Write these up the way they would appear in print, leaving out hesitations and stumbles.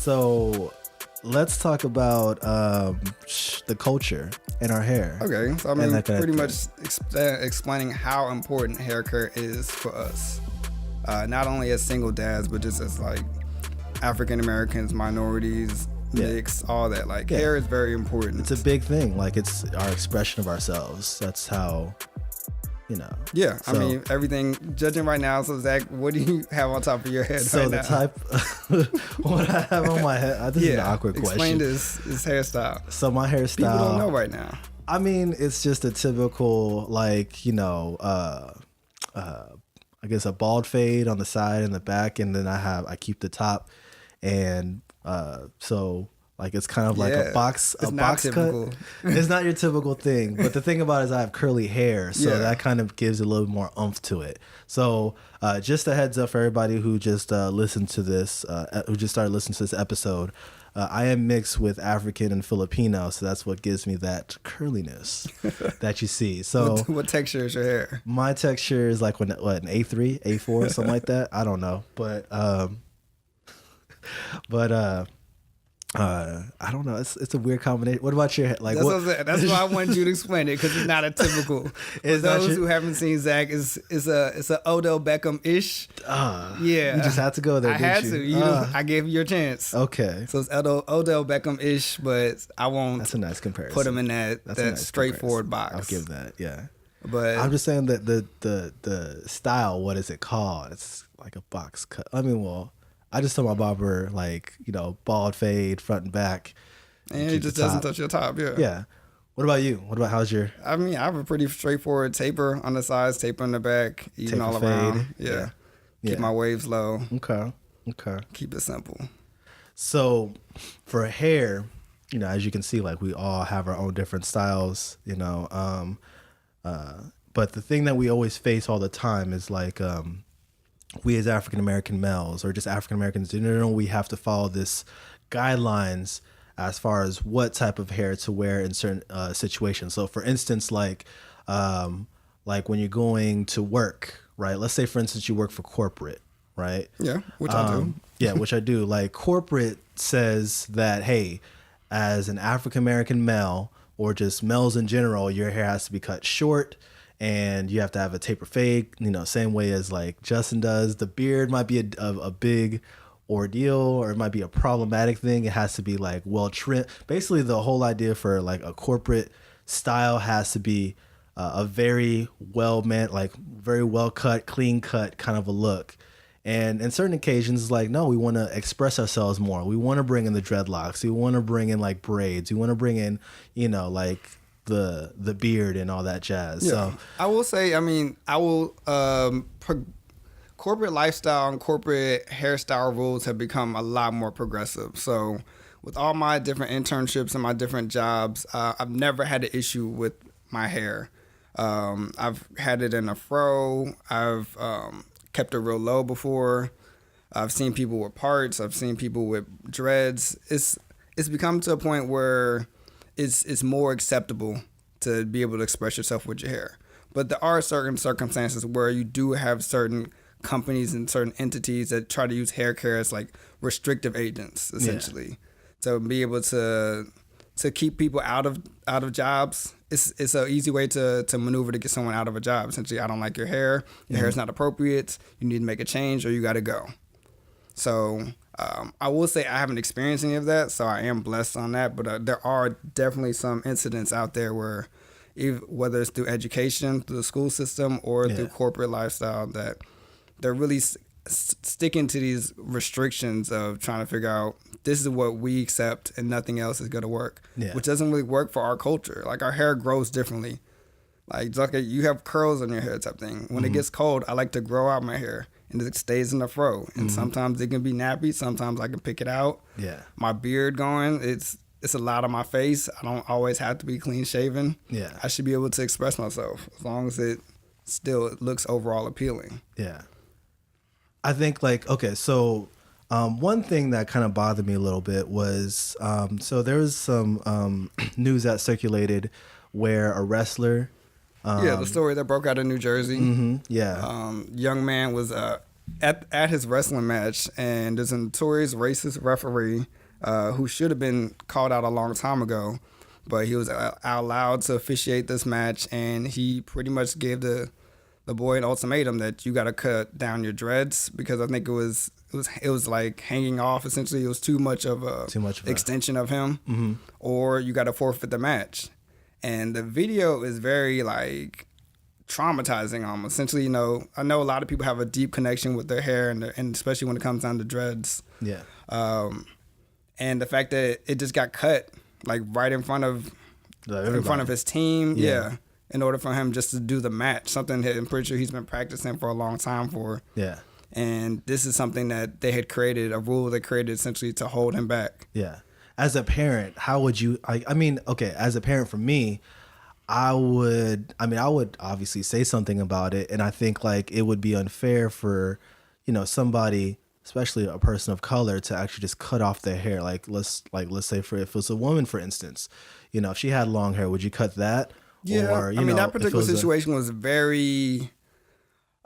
So let's talk about the culture in our hair. Okay, so I mean, pretty much explaining how important hair care is for us. Not only as single dads, but just as like African Americans, minorities, mix, all that. Like hair is very important. It's a big thing. Like it's our expression of ourselves. That's how, you know. Yeah, so, I mean, everything, judging right now. So Zach, what do you have on top of your head so right the now? type, what I have on my head, this is an awkward question. Explain this hairstyle. So my hairstyle. People don't know right now. I mean, it's just a typical, like, you know, I guess a bald fade on the side and the back, and then I keep the top, and so like it's kind of like a box cut. It's not your typical thing, but the thing about it is I have curly hair, so that kind of gives a little more oomph to it. So just a heads up for everybody who just listened to this, who just started listening to this episode. I am mixed with African and Filipino, so that's what gives me that curliness that you see. So, what texture is your hair? My texture is like an A3, A4, something like that. I don't know, but I don't know. It's a weird combination. What about your like? That's why I wanted you to explain it, because it's not a typical. For those who haven't seen Zach, it's a Odell Beckham-ish. You just had to go there. I had to. I gave you your chance. Okay. So it's Odell Beckham-ish, but I won't. That's a nice comparison. Put him in that straightforward box. I'll give that. Yeah. But I'm just saying that the style. What is it called? It's like a box cut. I mean, well. I just told my barber, like, you know, bald fade, front and back. And it just doesn't touch your top, Yeah. What about you? How's your... I mean, I have a pretty straightforward taper on the sides, taper on the back, even all around. Yeah. Keep my waves low. Okay. Keep it simple. So for hair, you know, as you can see, like we all have our own different styles, you know. But the thing that we always face all the time is like... we as African American males or just African Americans, you know, we have to follow this guidelines as far as what type of hair to wear in certain situations. So for instance, like when you're going to work, right? Let's say, for instance, you work for corporate, right? Yeah, which I do. Yeah, which I do. Like corporate says that, hey, as an African American male or just males in general, your hair has to be cut short. And you have to have a taper fade, you know, same way as like Justin does. The beard might be a big ordeal, or it might be a problematic thing. It has to be like well trimmed. Basically, the whole idea for like a corporate style has to be a very well cut, clean cut kind of a look. And in certain occasions, it's like, no, we want to express ourselves more. We want to bring in the dreadlocks. We want to bring in like braids. We want to bring in, you know, like the beard and all that jazz. So I will say, I mean, corporate lifestyle and corporate hairstyle rules have become a lot more progressive. So with all my different internships and my different jobs, I've never had an issue with my hair. I've had it in a fro. I've kept it real low before. I've seen people with parts. I've seen people with dreads. It's become to a point where it's more acceptable to be able to express yourself with your hair. But there are certain circumstances where you do have certain companies and certain entities that try to use hair care as like restrictive agents, essentially. To be able to keep people out of jobs. It's an easy way to maneuver to get someone out of a job. Essentially, I don't like your hair. Your hair is not appropriate. You need to make a change, or you got to go. So I will say I haven't experienced any of that, so I am blessed on that. But there are definitely some incidents out there where, whether it's through education, through the school system, or through corporate lifestyle, that they're really sticking to these restrictions of trying to figure out this is what we accept and nothing else is going to work, which doesn't really work for our culture. Like, our hair grows differently. Like you have curls on your hair type thing. When it gets cold, I like to grow out my hair. And it stays in the fro. And sometimes it can be nappy. Sometimes I can pick it out. Yeah. My beard going, it's a lot on my face. I don't always have to be clean shaven. Yeah. I should be able to express myself as long as it looks overall appealing. Yeah. I think so one thing that kind of bothered me a little bit was, so there was some news that circulated where a wrestler... the story that broke out in New Jersey. Yeah. Young man was at his wrestling match, and there's a notorious racist referee who should have been called out a long time ago, but he was allowed to officiate this match, and he pretty much gave the boy an ultimatum that you got to cut down your dreads, because I think it was like hanging off. Essentially, it was too much of a extension of him, mm-hmm. or you got to forfeit the match. And the video is very like traumatizing almost. Essentially, I know a lot of people have a deep connection with their hair, and especially when it comes down to dreads. Yeah. And the fact that it just got cut like right in front of his team. Yeah. In order for him just to do the match, something that I'm pretty sure he's been practicing for a long time for. Yeah. And this is something that they had created, a rule they created essentially to hold him back. Yeah. As a parent, how would you, as a parent for me, I would obviously say something about it. And I think like it would be unfair for, somebody, especially a person of color, to actually just cut off their hair. Let's say if it was a woman, for instance, if she had long hair, would you cut that? Yeah. Or, that particular situation was very,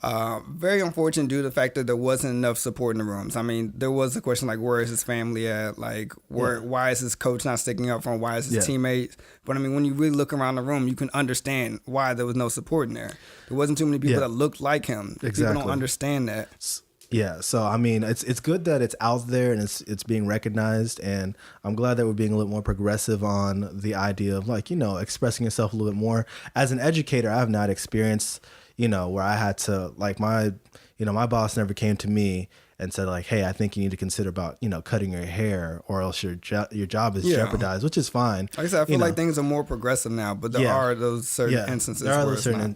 very unfortunate due to the fact that there wasn't enough support in the rooms. I mean, there was a question like, where is his family at? Like, why is his coach not sticking up for him? Why is his teammates? But I mean, when you really look around the room, you can understand why there was no support in there. There wasn't too many people that looked like him. Exactly. People don't understand that. Yeah, so I mean, it's good that it's out there and it's being recognized, and I'm glad that we're being a little more progressive on the idea of expressing yourself a little bit more. As an educator, I have not experienced where I had to my boss never came to me and said like, hey, I think you need to consider about cutting your hair or else your job is jeopardized, which is fine. Like I said, I feel like things are more progressive now, but there are those certain instances. There are where those certain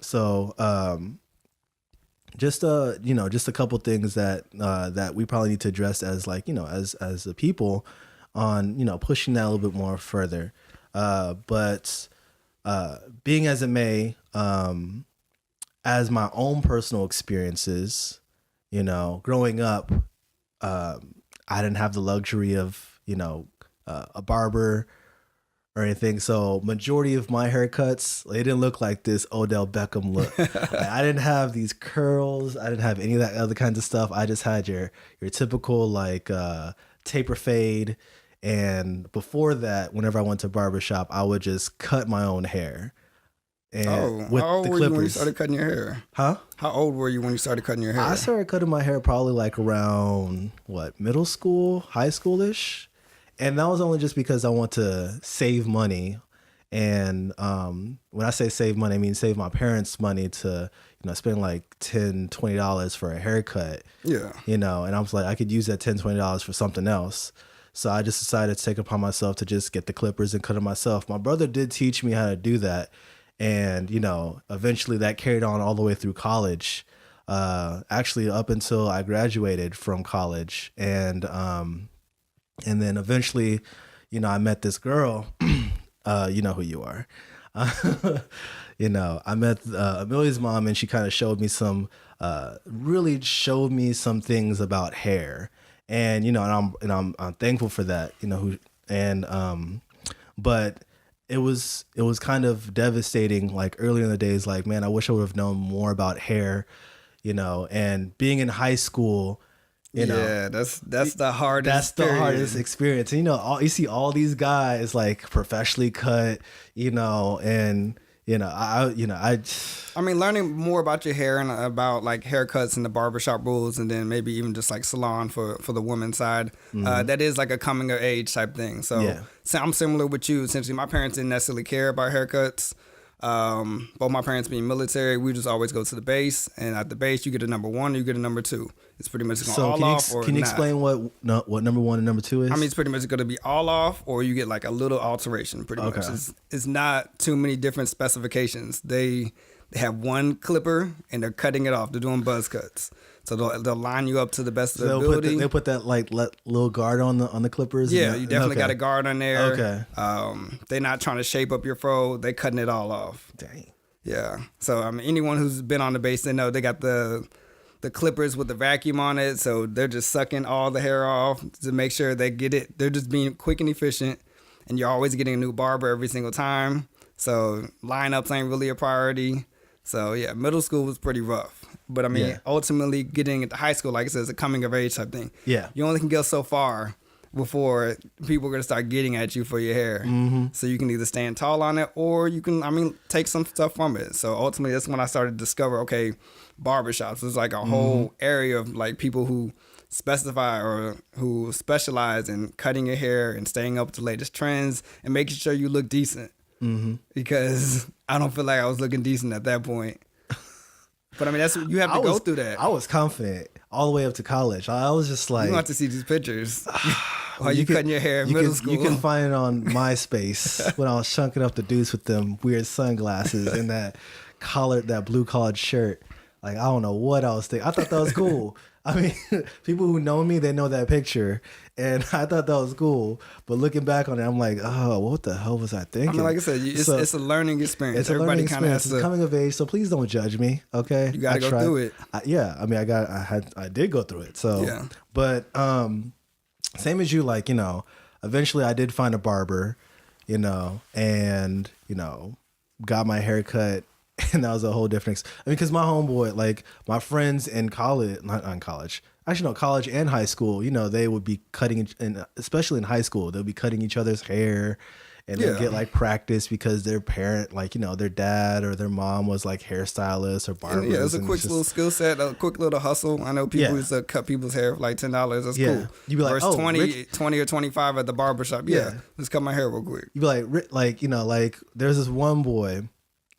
So. Just a couple things that we probably need to address as as a people on pushing that a little bit more further. But being as it may, as my own personal experiences, growing up, I didn't have the luxury of a barber or anything. So majority of my haircuts, they didn't look like this Odell Beckham look. I didn't have these curls. I didn't have any of that other kinds of stuff. I just had your typical taper fade. And before that, whenever I went to barbershop, I would just cut my own hair. And with how old the were clippers. you when you started cutting your hair? Huh? How old were you when you started cutting your hair? I started cutting my hair probably around middle school, high school-ish. And that was only just because I want to save money. And when I say save money, I mean save my parents' money to, spend $10, $20 for a haircut. Yeah. And I was like, I could use that $10, $20 for something else. So I just decided to take it upon myself to just get the clippers and cut it myself. My brother did teach me how to do that. And, eventually that carried on all the way through college. Actually up until I graduated from college. And then eventually, I met this girl, you know who you are. I met Amelia's mom, and she kind of showed me really showed me some things about hair, and I'm thankful for that, but it was kind of devastating, earlier in the days, man, I wish I would have known more about hair, and being in high school. That's the hardest. That's the hardest experience. And, you see all these guys professionally cut, and I mean, learning more about your hair and about haircuts and the barbershop rules, and then maybe even just salon for the women's side. Mm-hmm. That is a coming of age type thing. So I'm similar with you. Essentially, my parents didn't necessarily care about haircuts. Both my parents being military, we just always go to the base, and at the base you get a number 1 or you get a number 2. It's pretty much going all off or can you explain what number 1 and number 2 is? I mean, it's pretty much going to be all off, or you get a little alteration. Pretty much, it's not too many different specifications. They have one clipper and they're cutting it off. They're doing buzz cuts. So they'll line you up to the best of their ability. They'll put that little guard on the clippers. Yeah, you definitely got a guard on there. Okay. They're not trying to shape up your fro. They're cutting it all off. Dang. Yeah. So I mean, anyone who's been on the base, they know they got the clippers with the vacuum on it. So they're just sucking all the hair off to make sure they get it. They're just being quick and efficient, and you're always getting a new barber every single time. So lineups ain't really a priority. So yeah, middle school was pretty rough. But I mean, Yeah. ultimately getting into high school, like I said, is a coming of age type thing. Yeah. You only can go so far before people are going to start getting at you for your hair. Mm-hmm. So you can either stand tall on it or you can, I mean, take some stuff from it. So ultimately, that's when I started to discover, okay, barbershops. It's like a whole area of like people who specify or who specialize in cutting your hair and staying up with the latest trends and making sure you look decent. Mm-hmm. Because I don't feel like I was looking decent at that point. But I mean, that's you have to go through that. I was confident all the way up to college. I was just like, You don't have to see these pictures. While you cutting your hair in middle school. You can find it on MySpace when I was chunking up the dudes with them weird sunglasses and that blue collared shirt. Like, I don't know what I was thinking. I thought that was cool. I mean, people who know me, they know that picture. And I thought that was cool. But looking back on it, I'm like, oh, what the hell was I thinking? I mean, like I said, it's a learning experience. It's a learning experience. It's coming of age, so please don't judge me, okay? You got to go through it. I did go through it. So, yeah. But same as you, like, eventually I did find a barber, and, got my hair cut. And that was a whole different, because my homeboy, like my friends in college, not on college, actually no, college and high school, they would be cutting, and especially in high school, they'll be cutting each other's hair and they'll get like practice because their parent, like, their dad or their mom was like hairstylists or barbers. Yeah, it's a quick little skill set, a quick little hustle. I know people used to cut people's hair for like $10. That's cool. You'd be like, versus 20 or 25 at the barbershop. Yeah, let's cut my hair real quick. You'd be like, there's this one boy,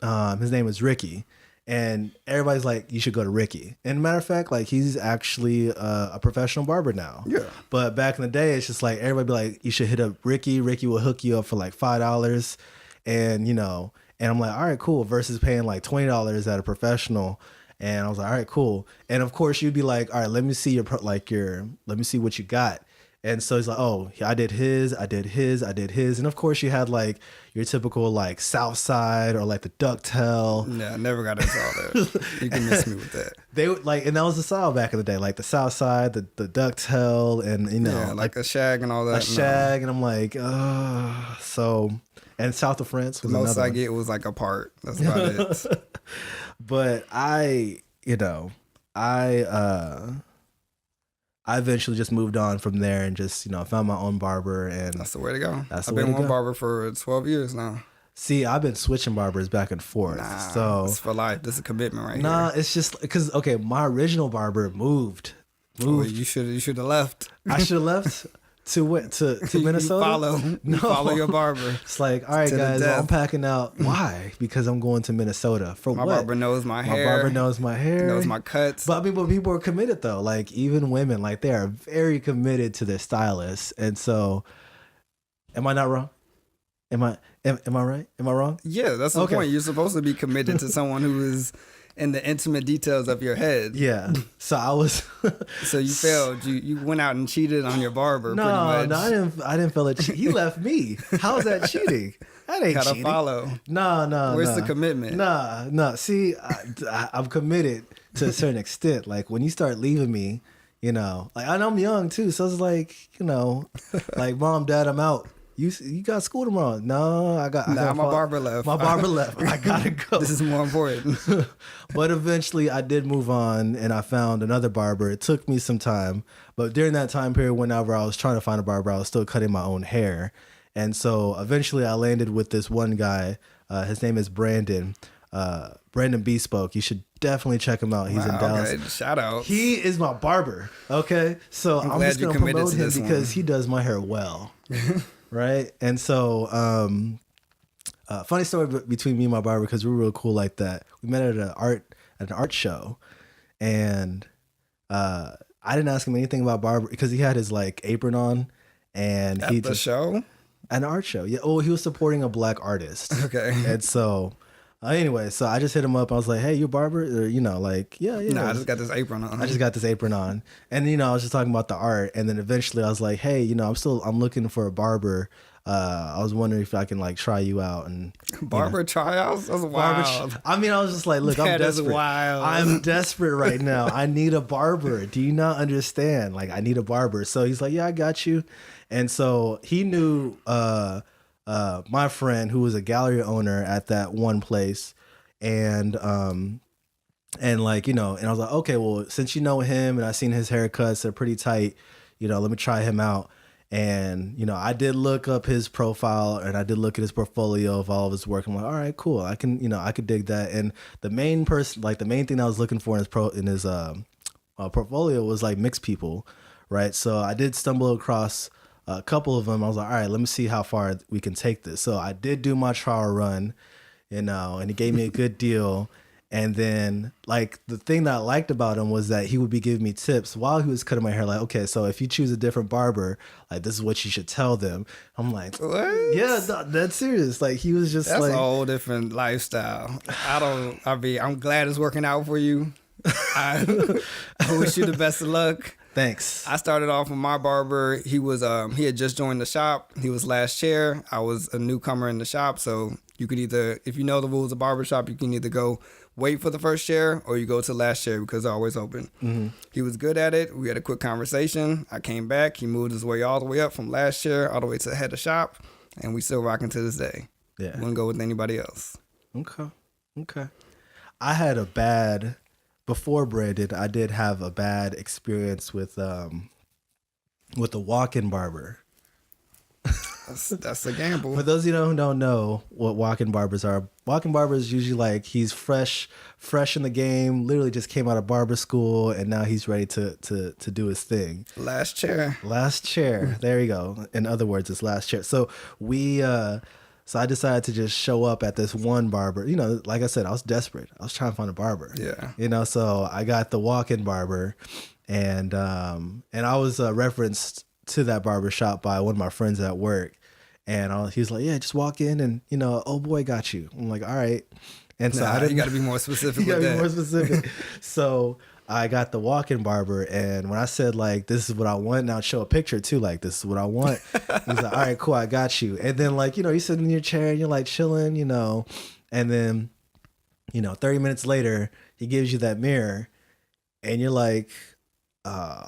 his name is Ricky, and everybody's like, you should go to Ricky. And matter of fact, like, he's actually a professional barber now. Yeah. But back in the day, it's just like everybody be like, you should hit up Ricky. Ricky will hook you up for like $5, and and I'm like, all right, cool. Versus paying like $20 at a professional. And I was like, all right, cool. And of course, you'd be like, all right, let me see let me see what you got. And so he's like, oh, I did his. And of course you had like your typical like South Side or like the ducktail. Yeah, I never got into all that. You can miss me with that. They would like, and that was the style back in the day, like the South Side, the ducktail, and like a shag and all that. A shag, and I'm like, so, and South of France was the most another I one. get was like a part. That's about it. But I eventually just moved on from there and just, found my own barber, and that's the way to go. I've been one barber for 12 years now. See, I've been switching barbers back and forth. So it's for life. This is a commitment right here. Nah, it's just because, okay, my original barber moved. Oh, you should have left. I should have left to Minnesota. You follow your barber. It's like, all right, guys, I'm packing out. Why? Because I'm going to Minnesota. For my what? Barber knows my hair. My barber knows my hair. Knows my cuts. But people are committed though. Like even women, like they are very committed to their stylists. And so, am I not wrong? Am I right? Am I wrong? Yeah, that's the point. You're supposed to be committed to someone who is in the intimate details of your head. Yeah. So I was. So you failed. You went out and cheated on your barber. No, pretty much. I didn't feel it. He left me. How is that cheating? That ain't Gotta cheating. follow. No. Where's the commitment? No. See, I'm committed to a certain extent. Like when you start leaving me, like and I'm young too, so it's like, like mom, dad, I'm out. You got school tomorrow? No, I got. My barber left. My barber left. I gotta go. This is more important. But eventually, I did move on, and I found another barber. It took me some time, but during that time period, whenever I was trying to find a barber, I was still cutting my own hair, and so eventually, I landed with this one guy. His name is Brandon. Brandon Bespoke. You should definitely check him out. He's in Dallas. Okay. Shout out. He is my barber. Okay, so I'm just gonna promote him because he does my hair well. Right. And so, funny story between me and my barber, because we were real cool like that. We met at an art show, and I didn't ask him anything about barber because he had his like apron on, and at the show, an art show. Yeah. Oh, he was supporting a black artist. Okay. And so. Anyway, so I just hit him up. I was like, "Hey, you a barber?" Or, like, yeah. Nah, I just got this apron on. I just got this apron on, and I was just talking about the art, and then eventually I was like, "Hey, I'm looking for a barber. I was wondering if I can like try you out and barber tryouts. That's wild. I was just like, look, I'm desperate. Is wild. I'm desperate right now. I need a barber. Do you not understand? Like, I need a barber. So he's like, yeah, I got you, and so he knew. My friend who was a gallery owner at that one place, and And like, you know, and I was like, okay, well, since you know him and I seen his haircuts, they're pretty tight, you know, let me try him out. And, you know, I did look up his profile and I did look at his portfolio of all of his work. I'm like, all right, cool. I can, you know, I could dig that. And the main person, like the main thing I was looking for in his portfolio was like mixed people, right? So I did stumble across a couple of them. I was like, all right, let me see how far we can take this. So I did do my trial run, you know, and he gave me a good deal. And then, like, the thing that I liked about him was that he would be giving me tips while he was cutting my hair. Like, okay, so if you choose a different barber, like, this is what you should tell them. I'm like, what? Yeah, that's serious. Like, he was just That's like, a whole different lifestyle. I'm glad it's working out for you. I wish you the best of luck. Thanks. I started off with my barber. He had just joined the shop. He was last chair. I was a newcomer in the shop, so you could either, if you know the rules of barbershop, you can either go wait for the first chair or you go to the last chair because they're always open. Mm-hmm. He was good at it. We had a quick conversation. I came back. He moved his way all the way up from last chair all the way to the head of shop, and we still rocking to this day. Yeah. Wouldn't go with anybody else. Okay. I had before Brandon, I did have a bad experience with a walk-in barber. That's a gamble. For those of you who don't know what walk-in barbers are, walk-in barbers usually like he's fresh in the game, literally just came out of barber school, and now he's ready to do his thing. Last chair. There you go. In other words, it's last chair. So so I decided to just show up at this one barber. You know, like I said, I was desperate. I was trying to find a barber. Yeah. You know, so I got the walk-in barber, and I was referenced to that barber shop by one of my friends at work. And he was like, yeah, just walk in and, you know, oh boy, got you. I'm like, all right. And so you got to be more specific with that. More specific. So I got the walk-in barber. And when I said, like, this is what I want, and I'd show a picture too, like, this is what I want. He's like, all right, cool, I got you. And then, like, you know, you're sitting in your chair and you're like chilling, you know, and then, you know, 30 minutes later, he gives you that mirror and you're like, nah,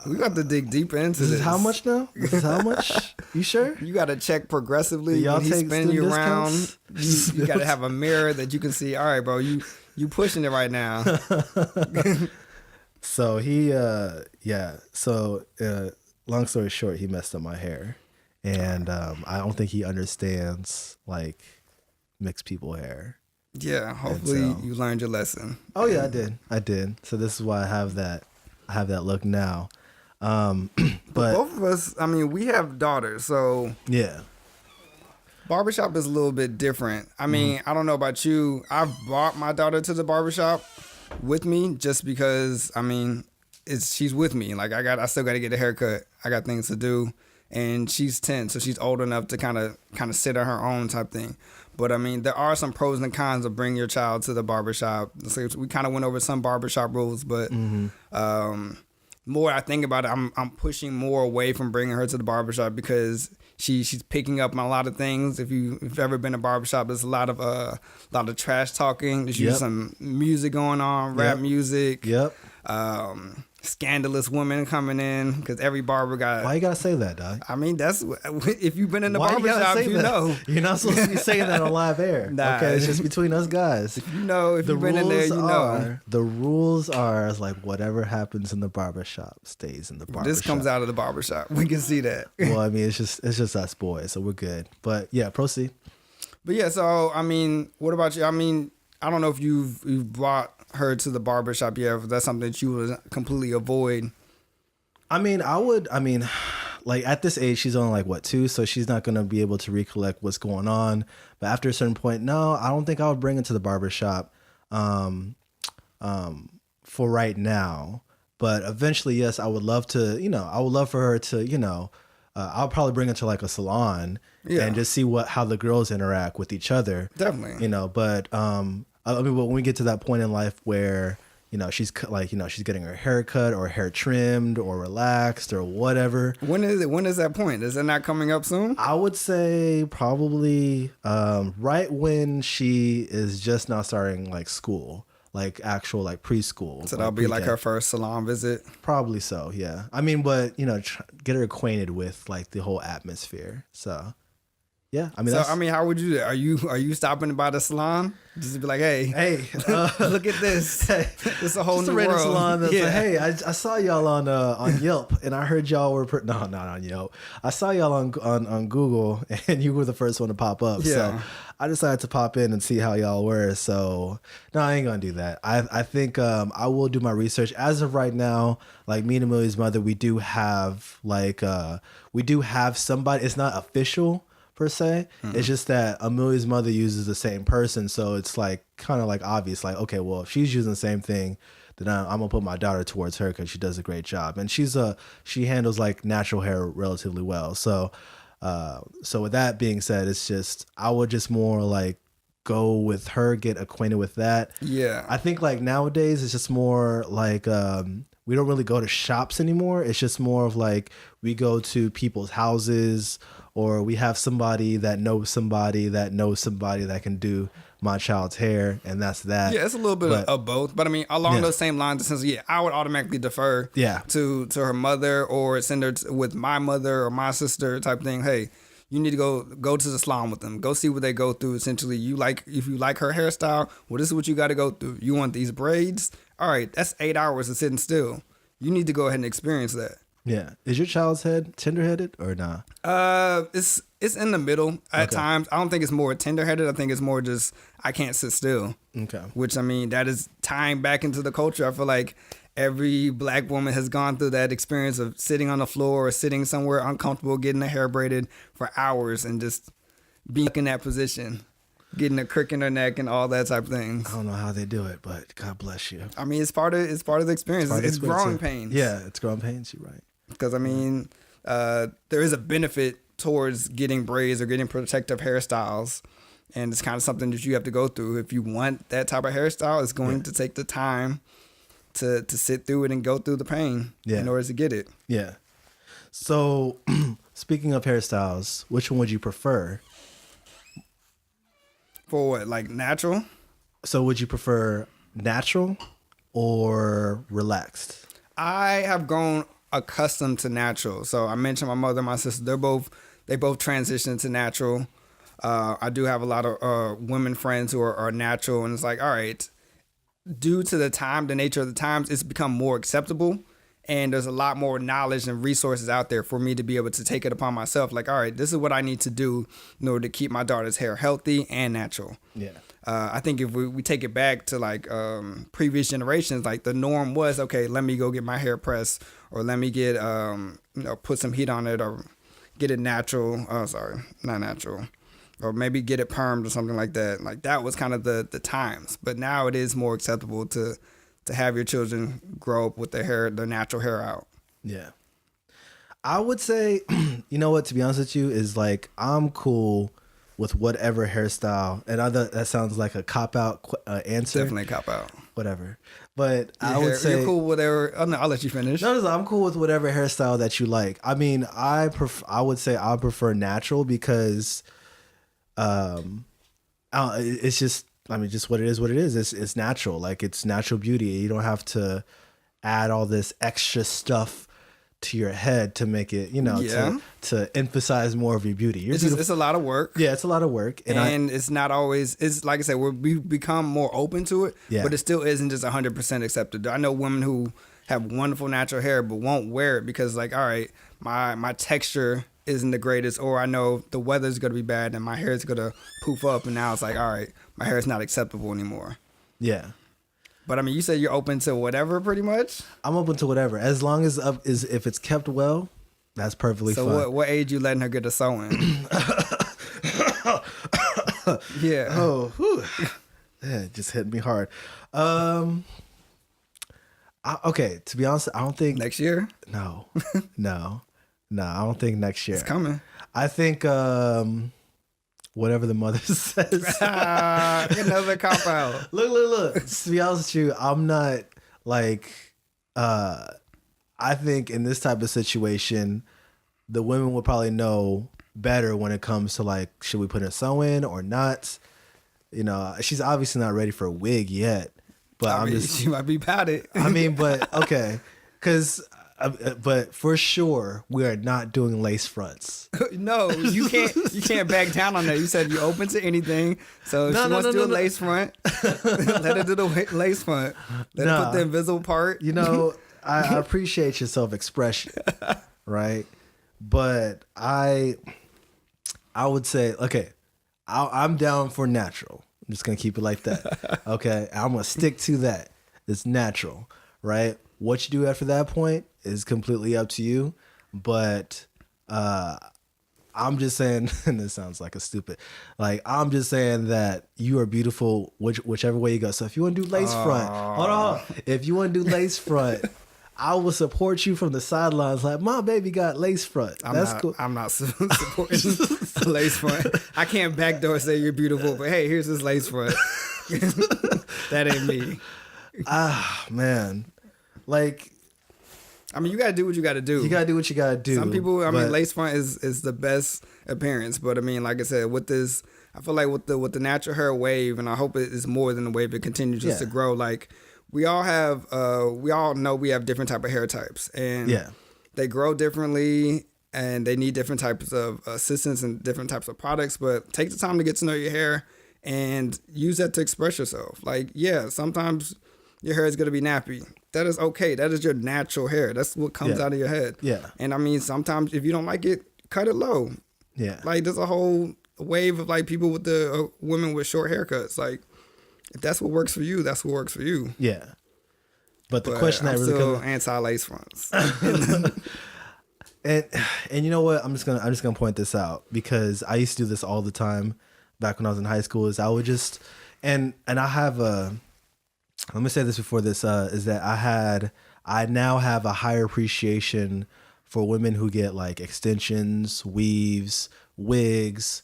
we got to dig deeper into this. This is how much now? This is how much? You sure? You got to check progressively. Y'all when he's take spinning you around. discounts? You got to have a mirror that you can see. All right, bro, you pushing it right now. So long story short, he messed up my hair, and I don't think he understands like mixed people hair. Yeah, hopefully you learned your lesson. Oh yeah, I did. So this is why I have that look now. But both of us, I mean, we have daughters, so yeah. Barbershop is a little bit different. I mean, I don't know about you. I've brought my daughter to the barbershop with me just because, I mean, she's with me. Like I still got to get a haircut. I got things to do, and she's 10, so she's old enough to kind of sit on her own type thing. But I mean, there are some pros and cons of bringing your child to the barbershop. So we kind of went over some barbershop rules, but more I think about it, I'm pushing more away from bringing her to the barbershop because she's picking up on a lot of things. If you've ever been to a barbershop, there's a lot of trash talking. There's usually some music going on, rap music. Yep. Scandalous women coming in because every barber got. Why you gotta say that, dog? I mean, that's if you've been in the barbershop, you know. You're not supposed to be saying that on live air. Nah. Okay, it's just between us guys. If you've been in there, you know. The rules are like whatever happens in the barbershop stays in the barbershop. This comes out of the barbershop. We can see that. Well, I mean, it's just us boys, so we're good. But yeah, proceed. But yeah, so I mean, what about you? I mean, I don't know if you've brought her to the barbershop yet, if that's something that you would completely avoid. I mean, like at this age, she's only like what 2, so she's not gonna be able to recollect what's going on. But after a certain point, no, I don't think I would bring her to the barbershop for right now. But eventually, yes, I would love to. You know, I would love for her to. You know, I'll probably bring her to like a salon and just see how the girls interact with each other. Definitely. You know, but I mean, when we get to that point in life where, you know, she's like, you know, she's getting her hair cut or hair trimmed or relaxed or whatever. When is it? When is that point? Is it not coming up soon? I would say probably right when she is just now starting like school, like actual like preschool. So that'll be like her first salon visit? Probably so, yeah. I mean, but, you know, get her acquainted with like the whole atmosphere. So. Yeah, I mean, So that's, I mean, how would you do that? Are you stopping by the salon just to be like, hey, look at this, this is a whole just new a random world. salon that's like, hey, I saw y'all on Yelp, and I heard y'all were no, not on Yelp. I saw y'all on Google, and you were the first one to pop up. So Yeah. I decided to pop in and see how y'all were. So no, I ain't gonna do that. I think I will do my research. As of right now, like me and Amelia's mother, we do have somebody. It's not official per se. It's just that Amelia's mother uses the same person, so it's like kind of like obvious, like, okay, well, if she's using the same thing, then I'm gonna put my daughter towards her because she does a great job, and she handles like natural hair relatively well. So so with that being said, it's just I would just more like go with her, get acquainted with that. Yeah. I think like nowadays it's just more like we don't really go to shops anymore. It's just more of like we go to people's houses, or we have somebody that knows somebody that knows somebody that can do my child's hair, and that's that. Yeah, it's a little bit of both, but I mean, along those same lines, since I would automatically defer to her mother, or send her with my mother or my sister type thing. Hey, you need to go to the salon with them. Go see what they go through. Essentially, if you like her hairstyle, well, this is what you got to go through. You want these braids? All right, that's 8 hours of sitting still. You need to go ahead and experience that. Yeah. Is your child's head tender-headed or not? It's in the middle at times. I don't think it's more tender-headed. I think it's more just I can't sit still. Okay. Which, I mean, that is tying back into the culture. I feel like every black woman has gone through that experience of sitting on the floor or sitting somewhere uncomfortable, getting their hair braided for hours and just being in that position, getting a crick in their neck and all that type of things. I don't know how they do it, but God bless you. I mean, it's part of the experience. It's growing pains. Yeah, it's growing pains. You're right. Because, I mean, there is a benefit towards getting braids or getting protective hairstyles. And it's kind of something that you have to go through. If you want that type of hairstyle, it's going to take the time to sit through it and go through the pain in order to get it. Yeah. So, speaking of hairstyles, which one would you prefer? For what, like natural? So would you prefer natural or relaxed? I have grown accustomed to natural. So I mentioned my mother and my sister. They both transitioned to natural. I do have a lot of women friends who are natural, and it's like, all right, due to the nature of the times, it's become more acceptable, and there's a lot more knowledge and resources out there for me to be able to take it upon myself. Like, all right, this is what I need to do in order to keep my daughter's hair healthy and natural. Yeah. I think if we take it back to like previous generations, like the norm was, okay, let me go get my hair pressed, or let me get put some heat on it, or get it natural. Oh, sorry, not natural. Or maybe get it permed or something like that. Like that was kind of the times. But now it is more acceptable to have your children grow up with their natural hair out. Yeah. I would say, you know what, to be honest with you, is like I'm cool with whatever hairstyle. And that sounds like a cop-out answer. Definitely a cop-out. Whatever. But I would say... You're cool with whatever... Oh, no, I'll let you finish. No, I'm cool with whatever hairstyle that you like. I mean, I would say I prefer natural because... it's just, I mean, just what it is. It's natural. Like, it's natural beauty. You don't have to add all this extra stuff to your head to make it, to emphasize more of your beauty. It's a lot of work. Yeah, it's a lot of work. And it's not always, it's like I said, we've become more open to it, but it still isn't just 100% accepted. I know women who have wonderful natural hair but won't wear it because, like, all right, my texture isn't the greatest, or I know the weather's going to be bad and my hair is going to poof up, and now it's like, all right, my hair is not acceptable anymore. Yeah. But I mean, you said you're open to whatever, pretty much? I'm open to whatever. As long as if it's kept well, that's perfectly fine. So what age you letting her get a sew-in? Yeah. Oh, whew. Yeah, it just hit me hard. Okay, to be honest, I don't think... Next year? No, I don't think next year. It's coming. I think whatever the mother says. Another cop out. Look. To be honest with you, I'm not like, I think in this type of situation, the women would probably know better when it comes to like, should we put a sew in or not? You know, she's obviously not ready for a wig yet, but she might be padded. I mean, but okay. Cause But for sure, we are not doing lace fronts. No, you can't back down on that. You said you're open to anything. So if she wants to do a lace front, let her do the lace front. Let her put the invisible part. You know, I appreciate your self-expression, right? But I would say, okay, I'm down for natural. I'm just gonna keep it like that. Okay, I'm gonna stick to that. It's natural, right? What you do after that point is completely up to you. But I'm just saying, and this sounds like a stupid, like I'm just saying that you are beautiful whichever way you go. So if you want to do lace front, hold on. If you want to do lace front, I will support you from the sidelines. Like, my baby got lace front. Cool. I'm not supporting the lace front. I can't backdoor say you're beautiful, but hey, here's this lace front. That ain't me. Man. Like, I mean, you gotta do what you gotta do. You gotta do what you gotta do. Some people, I mean, lace front is the best appearance, but I mean, like I said, with this, I feel like with the natural hair wave, and I hope it is more than a wave. It continues just to grow. Like we all know we have different type of hair types, and they grow differently, and they need different types of assistance and different types of products. But take the time to get to know your hair and use that to express yourself. Like, yeah, sometimes your hair is gonna be nappy. That is okay. That is your natural hair. That's what comes out of your head. Yeah. And I mean, sometimes if you don't like it, cut it low. Yeah. Like there's a whole wave of like people with the women with short haircuts. Like if that's what works for you, that's what works for you. Yeah. But the question that I'm really still anti-lace fronts. and you know what? I'm just gonna point this out because I used to do this all the time back when I was in high school. Is I would just and I have a. Let me say this before this is that I now have a higher appreciation for women who get like extensions, weaves, wigs,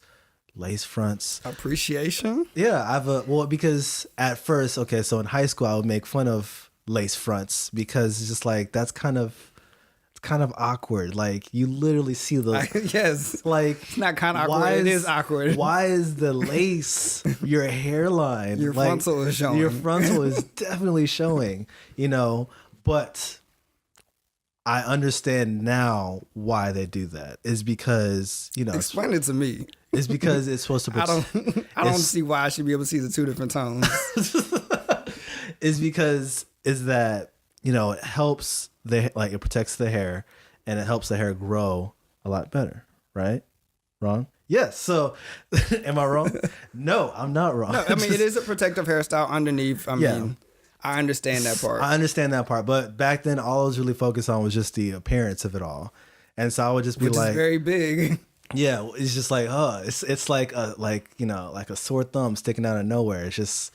lace fronts. Appreciation? Yeah, because at first, okay, so in high school I would make fun of lace fronts because it's just like it's kind of awkward. Like you literally see the yes, like it's not kind of awkward. It is awkward. Why is the lace your hairline? Your frontal is showing. Your frontal is definitely showing. You know, but I understand now why they do that. Is because explain it to me. It's because it's supposed to. I don't see why I should be able to see the two different tones. It's because that it helps. It protects the hair and it helps the hair grow a lot better, right? Wrong? Yes. So am I wrong? No, I'm not wrong. No, I mean, it is a protective hairstyle underneath. I mean, I understand that part. I understand that part. But back then, all I was really focused on was just the appearance of it all. And so I would just be Which is very big. Yeah. It's just like, it's like a sore thumb sticking out of nowhere. It's just,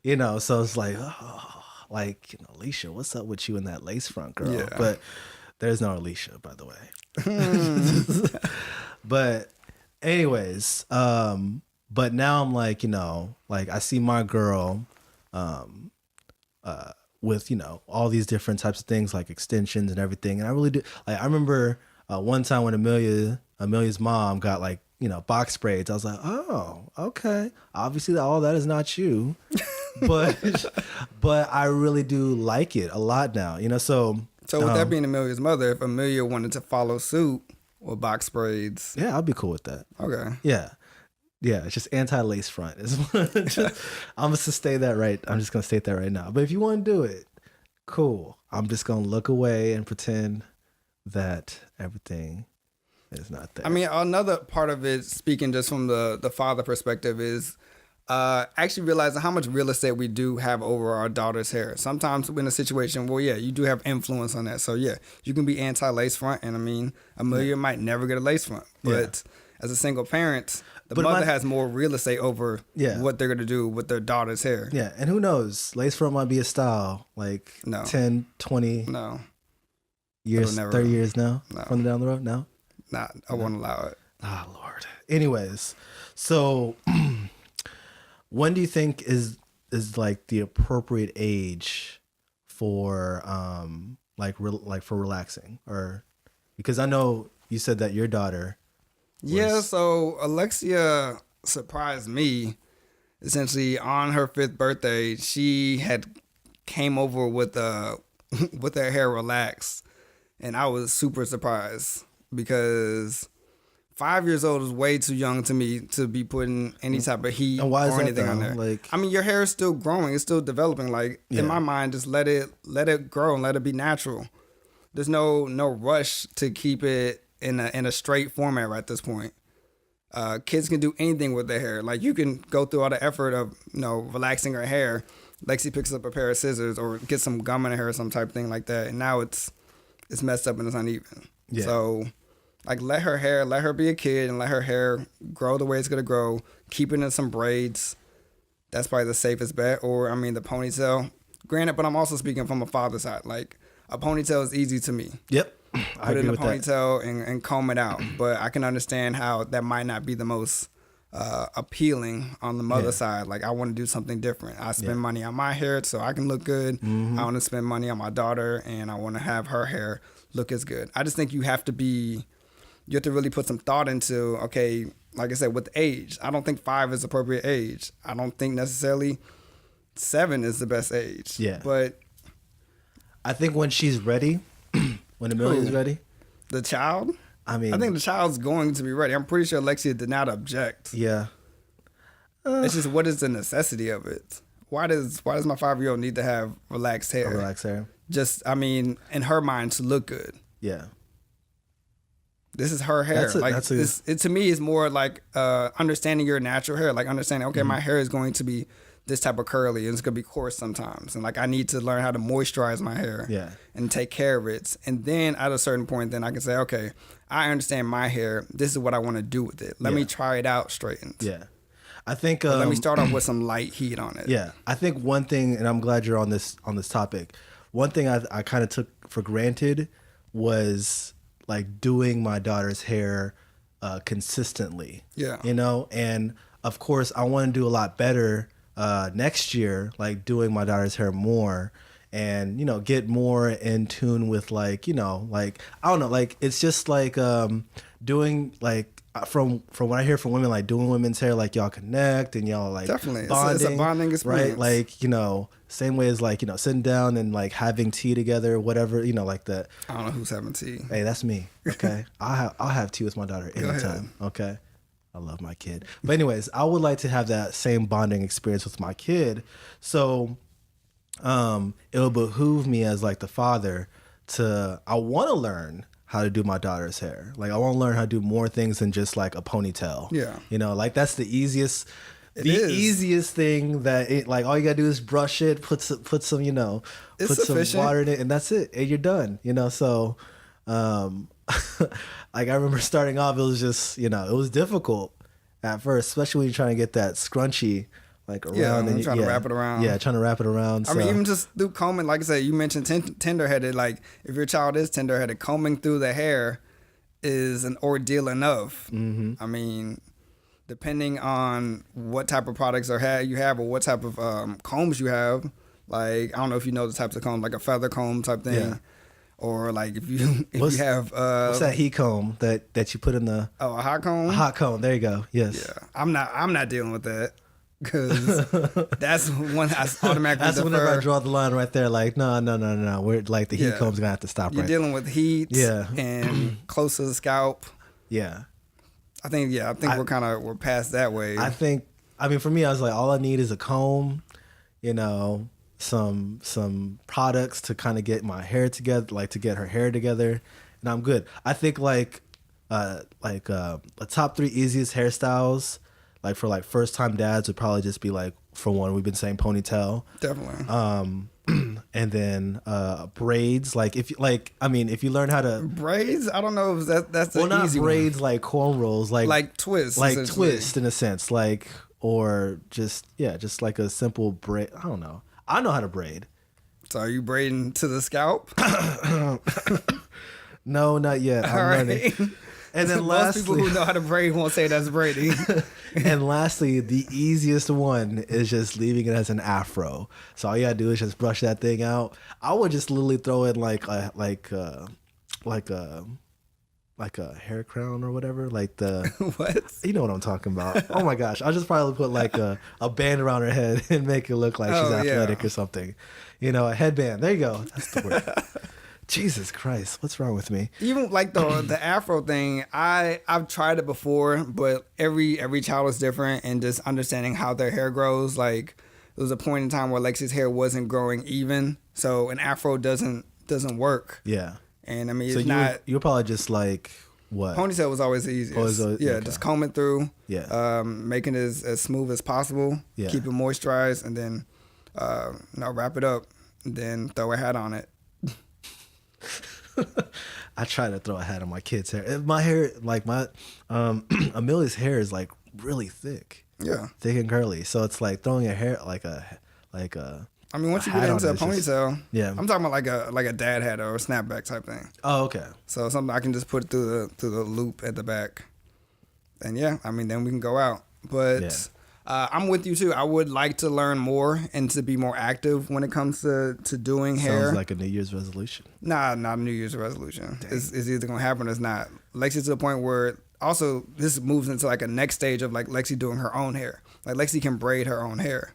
so it's like, Alicia, what's up with you and that lace front, girl? Yeah. But there's no Alicia, by the way. But anyways, but now I'm like, I see my girl with, all these different types of things like extensions and everything. And I really do. Like, I remember one time when Amelia's mom got box braids. I was like, oh, okay. Obviously all that is not you. but I really do like it a lot now, So with that being Amelia's mother, if Amelia wanted to follow suit with box braids, yeah, I'll be cool with that. Okay. Yeah, it's just anti-lace front. I'm just gonna state that right now. But if you want to do it, cool. I'm just gonna look away and pretend that everything is not there. I mean, another part of it, speaking just from the father perspective, is actually realizing how much real estate we do have over our daughter's hair. Sometimes we're in a situation where, you do have influence on that. So, you can be anti-lace front. And I mean, Amelia might never get a lace front. But as a single parent, the mother has more real estate over what they're going to do with their daughter's hair. Yeah. And who knows? Lace front might be a style 10, 20 years, 30 years now from down the road. No? Nah, I won't allow it. Oh, Lord. Anyways, so... When do you think is like the appropriate age for for relaxing, or because I know you said that your daughter so Alexia surprised me. Essentially on her 5th birthday, she had came over with her hair relaxed, And I was super surprised because 5 years old is way too young to me to be putting any type of heat And why is or that, anything on though? there. Like- I mean, your hair is still growing. It's still developing. Like, in my mind, just let it grow and let it be natural. There's no rush to keep it in a straight format right at this point. Kids can do anything with their hair. Like, you can go through all the effort of, relaxing her hair. Lexi picks up a pair of scissors or gets some gum in her hair or some type of thing like that. And now it's messed up and it's uneven. Yeah. So, like, let her be a kid and let her hair grow the way it's going to grow. Keep it in some braids. That's probably the safest bet. Or, I mean, the ponytail. Granted, but I'm also speaking from a father's side. Like, a ponytail is easy to me. Yep. I Put it agree in a with that. ponytail and comb it out. But I can understand how that might not be the most appealing on the mother side. Like, I want to do something different. I spend money on my hair so I can look good. I want to spend money on my daughter, and I want to have her hair look as good. I just think you have to really put some thought into, okay, like I said, with age. I don't think 5 is appropriate age. I don't think necessarily 7 is the best age. Yeah. But I think when she's ready, when Amelia's ready, the child, I mean, I think the child's going to be ready. I'm pretty sure Alexia did not object. yeah. It's just, what is the necessity of it? Why does my 5-year-old need to have relaxed hair? Relax hair. Just, I mean, in her mind, to look good. Yeah. This is her hair. It to me is more like understanding your natural hair. Like, understanding, okay, my hair is going to be this type of curly and it's going to be coarse sometimes. And like, I need to learn how to moisturize my hair and take care of it. And then at a certain point, then I can say, okay, I understand my hair. This is what I want to do with it. Let me try it out straightened. Yeah. I think let me start off with some light heat on it. Yeah. I think one thing, and I'm glad you're on this topic. One thing I kind of took for granted was like doing my daughter's hair consistently. Yeah. And of course I want to do a lot better next year, like doing my daughter's hair more and, get more in tune with like, like, I don't know, like, it's just like doing like, from what I hear from women, like doing women's hair, like y'all connect and y'all like definitely bonding, it's a bonding experience, right? Like, same way as like, sitting down and like having tea together, whatever, like that. I don't know who's having tea. Hey, that's me. Okay. I'll have tea with my daughter anytime. Okay. I love my kid. But anyways, I would like to have that same bonding experience with my kid. So it'll behoove me as like the father I want to learn how to do my daughter's hair. Like, I want to learn how to do more things than just like a ponytail. Yeah. Like that's the easiest thing that like all you gotta do is brush it, put some put some water in it, and that's it, and you're done. So like I remember starting off, it was just it was difficult at first, especially when you're trying to get that scrunchie like around and trying to wrap it around. Yeah, trying to wrap it around. I mean, even just through combing, like I said, you mentioned tender-headed. Like, if your child is tender-headed, combing through the hair is an ordeal enough. I mean, depending on what type of products you have or what type of combs you have. Like, I don't know if you know the types of combs, like a feather comb type thing. Yeah. Or like if you have what's that heat comb that you put in the a hot comb? A hot comb. There you go. Yes. Yeah. I'm not dealing with that. Because that's one I automatically that's defer. whenever I draw the line right there. Like, no. We're like, the heat comb's gonna have to stop. You're dealing with heat, and close to the scalp. Yeah, I think we're past that way. I mean, for me, I was like, all I need is a comb, some products to kind of get my hair together, like to get her hair together, and I'm good. I think the top 3 easiest hairstyles, like for like first time dads, would probably just be like, for one, we've been saying ponytail. Definitely. And then braids. Like if you learn how to braids, I don't know if that's well, not easy braids one. Like cornrows, like twists, like twist in a sense, like or just like a simple braid. I don't know. I know how to braid. So are you braiding to the scalp? No, not yet. I'm learning. And then most people who know how to braid won't say that's braiding. And lastly, the easiest one is just leaving it as an afro. So all you gotta do is just brush that thing out. I would just literally throw in like a hair crown or whatever, like the what? You know what I'm talking about. Oh my gosh, I'll just probably put like a band around her head and make it look like she's athletic or something. A headband. There you go. That's the word. Jesus Christ, what's wrong with me? Even like the Afro thing, I've tried it before, but every child is different, and just understanding how their hair grows. Like there was a point in time where Lexi's hair wasn't growing even, so an Afro doesn't work. Yeah. And I mean, So it's not. you're probably just like what? Ponytail was always the easiest. Okay. Just comb it through. Yeah. Making it as smooth as possible. Yeah. Keep it moisturized, and then wrap it up, and then throw a hat on it. I try to throw a hat on my kid's hair. And my hair, like my Amelia's hair is like really thick. Yeah. Thick and curly. So it's like throwing a hair like a I mean, once you get into a ponytail, yeah. I'm talking about like a dad hat or a snapback type thing. Oh, okay. So something I can just put through the loop at the back, and yeah, I mean, then we can go out. But Yeah. I'm with you too. I would like to learn more and to be more active when it comes to doing hair. Sounds like a New Year's resolution. Nah, not a New Year's resolution. It's either gonna happen or it's not. Lexi's to the point where also this moves into like a next stage of like Lexi doing her own hair. Like Lexi can braid her own hair,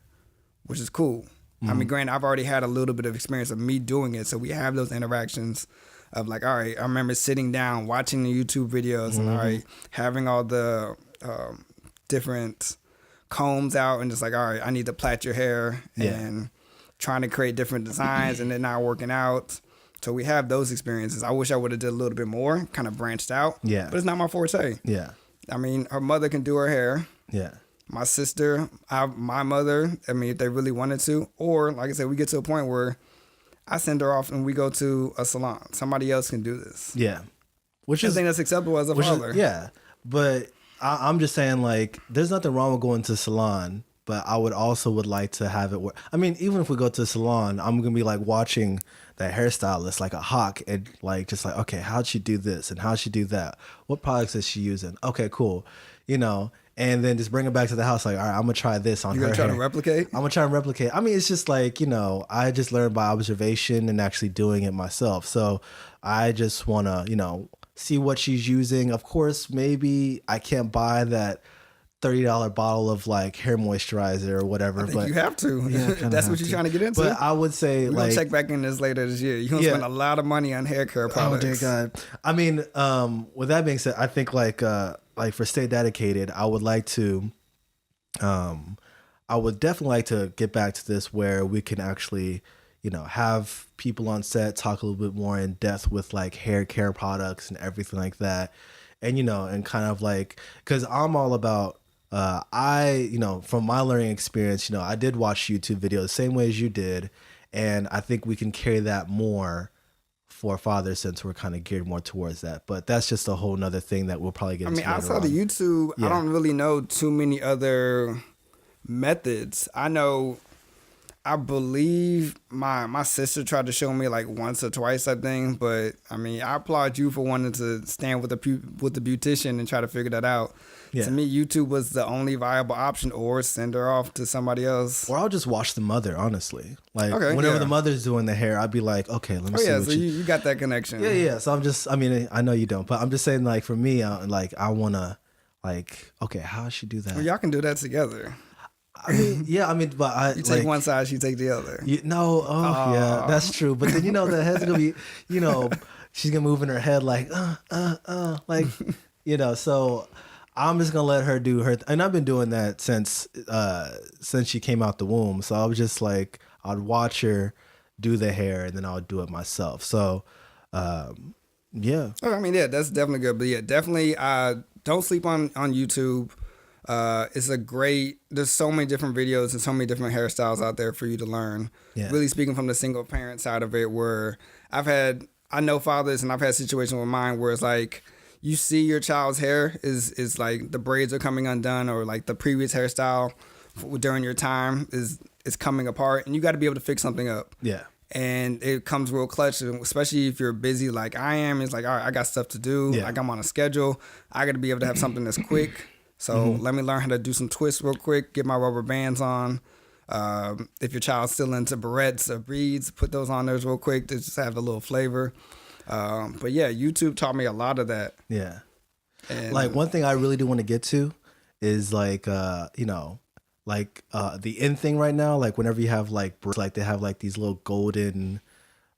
which is cool. I mean, granted, I've already had a little bit of experience of me doing it, so we have those interactions of like, all right, I remember sitting down, watching the YouTube videos, and all right, having all the different combs out, and just like, all right, I need to plait your hair, and trying to create different designs, and then not working out. So we have those experiences. I wish I would have did a little bit more, kind of branched out. Yeah. But it's not my forte. Yeah. I mean, her mother can do her hair. Yeah. My sister, my mother, I mean, if they really wanted to. Or, like I said, we get to a point where I send her off and we go to a salon. Somebody else can do this. Yeah. Which I is think that's acceptable as a father. Yeah. But I'm just saying, like, there's nothing wrong with going to a salon, but I would like to have it work. I mean, even if we go to a salon, I'm going to be like watching that hairstylist like a hawk and like, just like, okay, how'd she do this and how'd she do that? What products is she using? Okay, cool. You know, and then just bring it back to the house. Like, all right, I'm going to try this on her hair. You're going to try to replicate? I'm going to try and replicate. I mean, it's just like, you know, I just learned by observation and actually doing it myself. So I just want to, you know, see what she's using. Of course, maybe I can't buy that $30 bottle of like hair moisturizer or whatever. But you have to. Yeah, that's what you're trying to get into. But I would say, we're like, gonna check back in this later this year. You're gonna spend a lot of money on hair care products. Oh dear God. I mean, with that being said, I think like for Stay Dedicated, I would like to, I would definitely like to get back to this where we can actually, you know, have people on set talk a little bit more in depth with like hair care products and everything like that. And, you know, and kind of like, cause I'm all about, you know, from my learning experience, you know, I did watch YouTube videos the same way as you did. And I think we can carry that more for fathers since we're kind of geared more towards that. But that's just a whole nother thing that we'll probably get into. I mean, outside of YouTube, I don't really know too many other methods. I believe my sister tried to show me like once or twice, I think. But I mean, I applaud you for wanting to stand with the beautician and try to figure that out. Yeah. To me, YouTube was the only viable option, or send her off to somebody else. Or I'll just watch the mother, honestly. Like, whenever the mother's doing the hair, I'd be like, okay, let me see. So you got that connection. Yeah. So I'm just, I mean, I know you don't, but I'm just saying, like, for me, I want to, like, okay, how does she do that? Well, y'all can do that together. I mean, yeah, I mean, but you take one side, she take the other. Yeah, that's true. But then, you know, the head's gonna be, you know, she's gonna move in her head like, like, you know. So I'm just gonna let her do her, and I've been doing that since she came out the womb. So I was just like, I'd watch her do the hair, and then I'll do it myself. So, yeah. Oh, I mean, yeah, that's definitely good. But yeah, definitely, don't sleep on YouTube. It's there's so many different videos and so many different hairstyles out there for you to learn. Yeah. Really speaking from the single parent side of it, where I know fathers and I've had situations with mine where it's like, you see your child's hair is like the braids are coming undone, or like the previous hairstyle during your time is coming apart, and you got to be able to fix something up. Yeah. And it comes real clutch, especially if you're busy like I am. It's like, all right, I got stuff to do. Yeah. Like I'm on a schedule. I got to be able to have something that's quick. So let me learn how to do some twists real quick, get my rubber bands on. If your child's still into barrettes or beads, put those on there real quick to just have the little flavor. But yeah, YouTube taught me a lot of that. Yeah. And like one thing I really do want to get to is like, you know, like the in thing right now, like whenever you have like they have like these little golden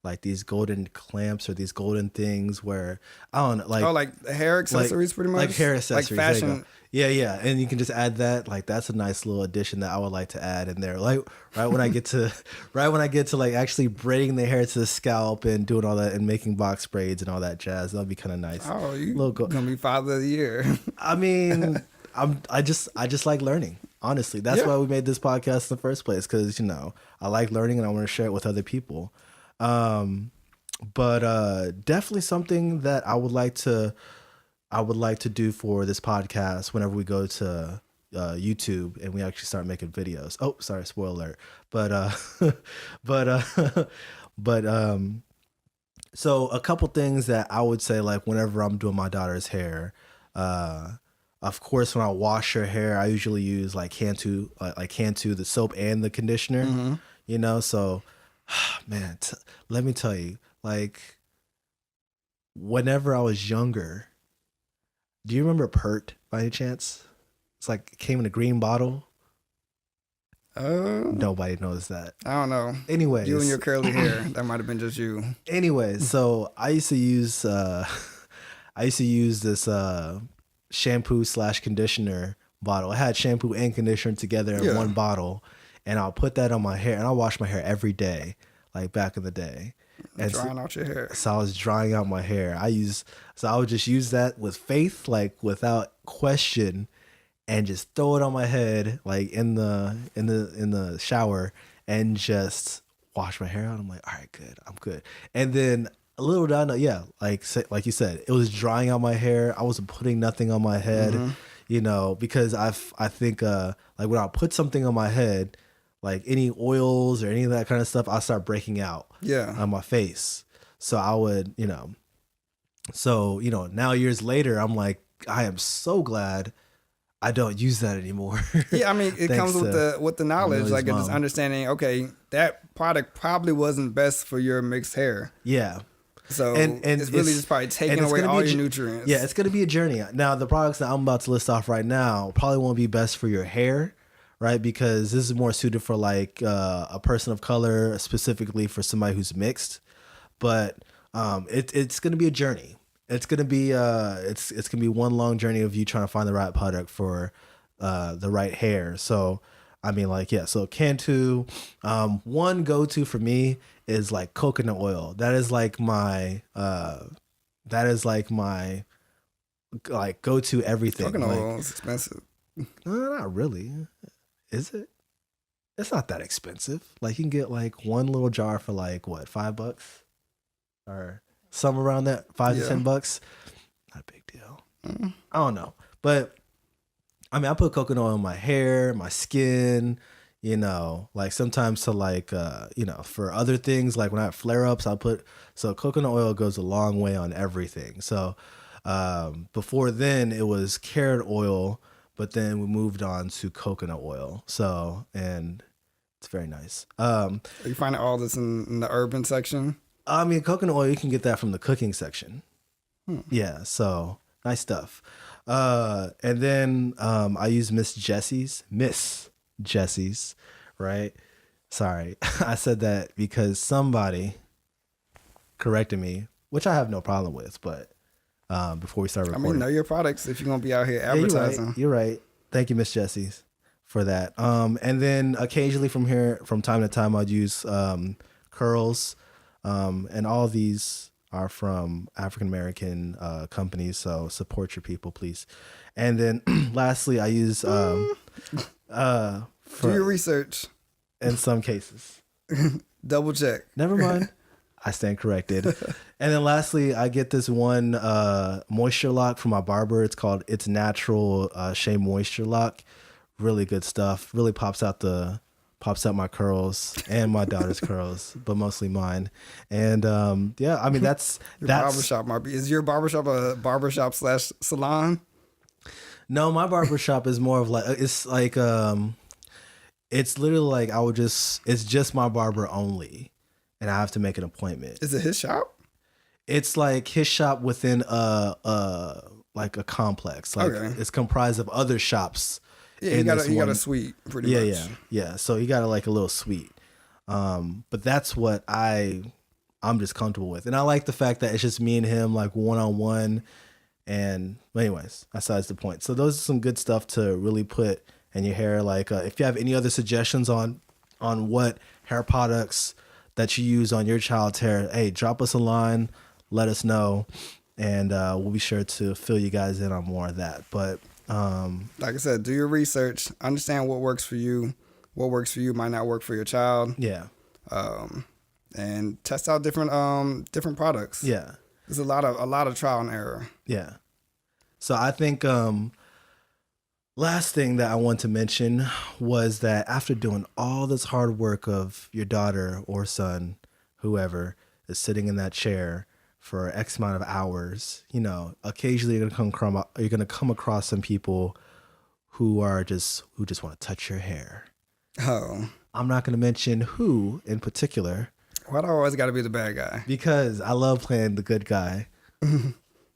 like these golden clamps or these golden things where I don't know, like Oh, like hair accessories, pretty much. like hair accessories, like there you go. fashion. Yeah, and you can just add that. Like that's a nice little addition that I would like to add in there. Like right when I get to like actually braiding the hair to the scalp and doing all that and making box braids and all that jazz, that'll be kind of nice. Oh, you Little gonna be father of the year. I mean, I just like learning. Honestly, that's why we made this podcast in the first place, because I like learning and I want to share it with other people. But definitely something that I would like to do for this podcast whenever we go to YouTube and we actually start making videos. Oh, sorry, spoiler alert. But but so a couple things that I would say, like whenever I'm doing my daughter's hair, of course, when I wash her hair, I usually use like Cantu, the soap and the conditioner. Mm-hmm. So man, let me tell you, like whenever I was younger, do you remember Pert by any chance? It's like it came in a green bottle. Nobody knows that. I don't know. Anyways, you and your curly hair, that might have been just you. Anyways, so I used to use this shampoo / conditioner bottle. I had shampoo and conditioner together in one bottle, and I'll put that on my hair, and I'll wash my hair every day, like back in the day. And drying out your hair. So I was drying out my hair. I would just use that with faith, like without question, and just throw it on my head, like in the shower, and just wash my hair out. I'm like, all right, good, I'm good. And then a little down, like you said, it was drying out my hair. I wasn't putting nothing on my head, because I think like when I put something on my head, like any oils or any of that kind of stuff, I start breaking out on my face. So I would, now years later, I'm like, I am so glad I don't use that anymore. Yeah, I mean, it comes with the knowledge, like this understanding. Okay, that product probably wasn't best for your mixed hair. Yeah. So and it's really just probably taking away all your nutrients. Yeah, it's going to be a journey. Now, the products that I'm about to list off right now probably won't be best for your hair, right? Because this is more suited for like a person of color, specifically for somebody who's mixed. But it's going to be a journey. It's going to be it's going to be one long journey of you trying to find the right product for the right hair. So I mean, so Cantu, one go-to for me is like coconut oil. That is like my go-to everything. Coconut oil is expensive. No, not really. Is it? It's not that expensive. Like you can get like one little jar for like what, $5 or somewhere around that, $5 to $10. Not a big deal. I don't know, but I mean, I put coconut oil in my hair, my skin, like sometimes to like, for other things, like when I have flare-ups, so coconut oil goes a long way on everything. So before then it was carrot oil, but then we moved on to coconut oil. So, and it's very nice. Are you finding all this in the urban section? I mean, coconut oil, you can get that from the cooking section. Yeah, so nice stuff. And then I use Miss Jessie's, right? Sorry, I said that because somebody corrected me, which I have no problem with. But before we start recording, I mean, know your products if you're gonna be out here advertising. Yeah, you're right. Thank you, Miss Jessie's, for that. And then occasionally from time to time, I'd use curls, and all of these are from African American companies, so support your people, please. And then lastly, I use do your research. In some cases, double check. Never mind, I stand corrected. And then lastly, I get this one moisture lock from my barber. It's called It's Natural Shea Moisture Lock. Really good stuff. Really pops out my curls and my daughter's curls, but mostly mine. And I mean that's barbershop might be. Is your barbershop a barbershop / salon? No, my barbershop is more of like it's literally like it's just my barber only, and I have to make an appointment. Is it his shop? It's like his shop within like a complex. Like it's comprised of other shops. Yeah, you got a suite pretty much. Yeah. So you got like a little suite. But that's what I I'm just comfortable with. And I like the fact that it's just me and him, like one-on-one. And anyways, besides the point. So those are some good stuff to really put in your hair. Like if you have any other suggestions on what hair products that you use on your child's hair, hey, drop us a line, let us know, and we'll be sure to fill you guys in on more of that. But like I said, do your research, understand what works for you. What works for you might not work for your child. Yeah. And test out different products. Yeah. There's a lot of trial and error. Yeah. So I think last thing that I want to mention was that after doing all this hard work of your daughter or son, whoever is sitting in that chair for X amount of hours, you know, occasionally you're gonna come across some people who just want to touch your hair. Oh. I'm not gonna mention who in particular. Why do I always got to be the bad guy? Because I love playing the good guy.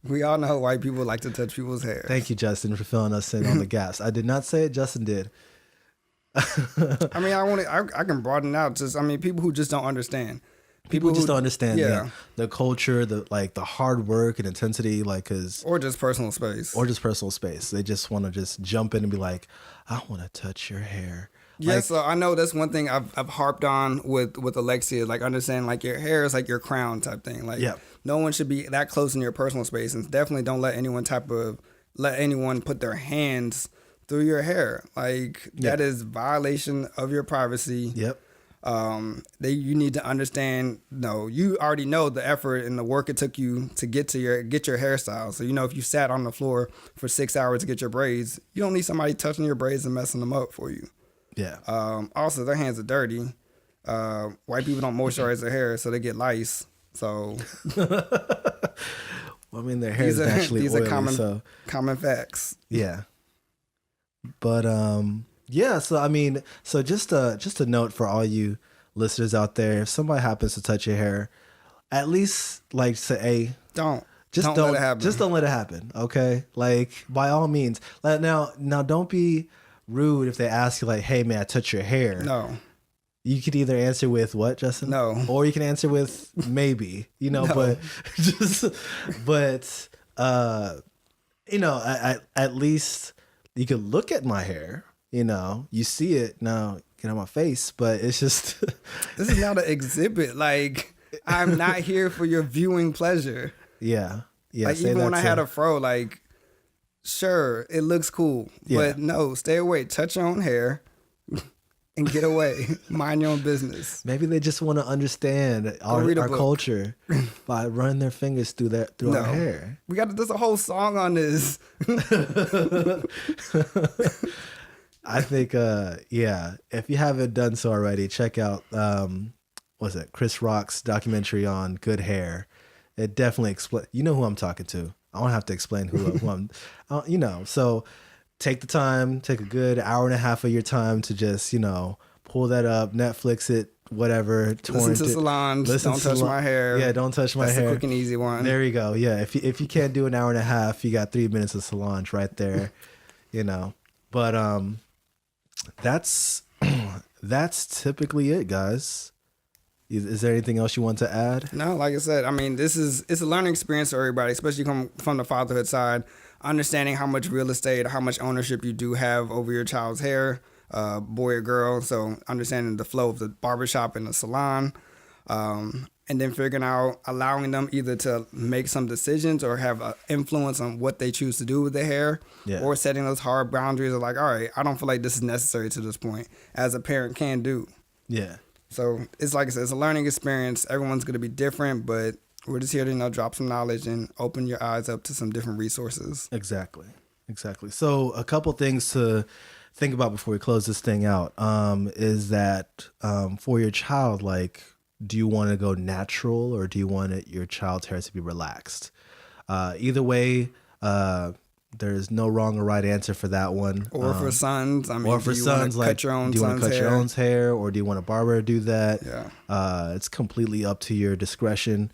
We all know white people like to touch people's hair. Thank you, Justin, for filling us in on the gaps. I did not say it. Justin did. I mean, I can broaden out. People who just don't understand. People just don't understand yeah. the culture, the hard work and intensity, or just personal space. They just want to just jump in and be like, I want to touch your hair. Yeah, so I know that's one thing I've harped on with Alexia, like understand like your hair is like your crown type thing. Like no one should be that close in your personal space, and definitely don't let anyone put their hands through your hair. Like that is violation of your privacy. Yep. You need to understand. No, you already know the effort and the work it took you to get your hairstyle. So you know if you sat on the floor for 6 hours to get your braids, you don't need somebody touching your braids and messing them up for you. Yeah. Also, their hands are dirty. White people don't moisturize their hair, so they get lice. So, well, I mean, their hair is naturally oily. These are common facts. Yeah. But yeah. So I mean, just a note for all you listeners out there: if somebody happens to touch your hair, at least like say, hey, don't let it happen. Just don't let it happen. Okay. Like by all means. Now don't be rude if they ask you like, hey man, I touch your hair. No. You could either answer with what, Justin? No. Or you can answer with maybe, no. but at least you could look at my hair, you see it now, get on my face, but it's just this is not an exhibit. Like I'm not here for your viewing pleasure. Yeah. Like even when I had a fro, like sure, it looks cool, but no, stay away. Touch your own hair and get away. Mind your own business. Maybe they just want to understand our culture by running their fingers through our hair. There's a whole song on this. I think, if you haven't done so already, check out, Chris Rock's documentary on good hair. It definitely explains, you know who I'm talking to. I don't have to explain who I'm, so take the time, take a good hour and a half of your time to just, pull that up, Netflix it, whatever. Listen to Solange, don't touch my hair. Yeah, don't touch my hair. That's a quick and easy one. There you go. Yeah, if you can't do an hour and a half, you got 3 minutes of Solange right there, But that's typically it, guys. Is there anything else you want to add? No, like I said, it's a learning experience for everybody, especially come from the fatherhood side, understanding how much real estate, how much ownership you do have over your child's hair, boy or girl. So understanding the flow of the barbershop and the salon, and then figuring out, allowing them either to make some decisions or have an influence on what they choose to do with their hair, or setting those hard boundaries of like, all right, I don't feel like this is necessary to this point, as a parent can do. Yeah. So it's like I said, it's a learning experience. Everyone's going to be different, but we're just here to drop some knowledge and open your eyes up to some different resources. Exactly. So a couple things to think about before we close this thing out is that for your child, like, do you want to go natural or do you want your child's hair to be relaxed? Either way, there's no wrong or right answer for that one. Or for sons, do you want to cut your own hair, or do you want a barber to do that? Yeah. It's completely up to your discretion.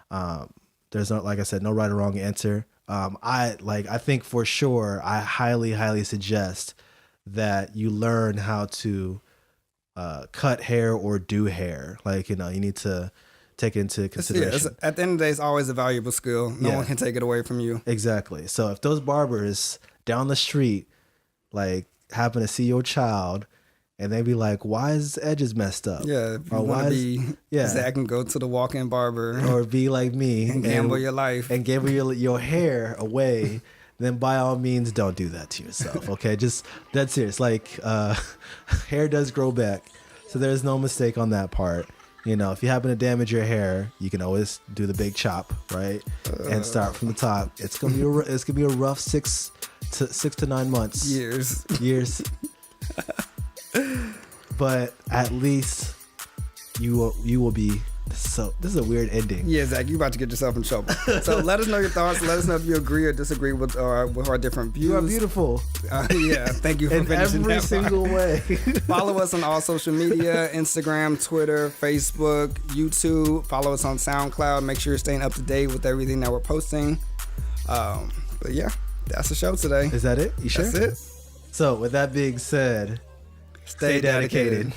There's no, like I said, no right or wrong answer. I think for sure, I highly, highly suggest that you learn how to cut hair or do hair. Like, you need to take into Yeah, consideration. at the end of the day, it's always a valuable skill. No one can take it away from you. Exactly. So if those barbers down the street like happen to see your child and they be like, why is his edges messed up? Yeah, if you or want why to is, be Zach and go to the walk-in barber or be like me and gamble your life and gamble your hair away, then by all means don't do that to yourself. Okay, just dead serious. Like hair does grow back, so there's no mistake on that part. You know, if you happen to damage your hair, you can always do the big chop, right, and start from the top. It's gonna be a rough 6 to 9 months, years. But at least you will be. So this is a weird ending. Yeah, Zach, you about to get yourself in trouble. So let us know your thoughts. Let us know if you agree or disagree with our different views. You are beautiful. Yeah, thank you for finishing every that single way. Follow us on all social media: Instagram, Twitter, Facebook, YouTube. Follow us on SoundCloud. Make sure you're staying up to date with everything that we're posting. But yeah, that's the show today. Is that it? You sure? That's it. So with that being said, stay dedicated.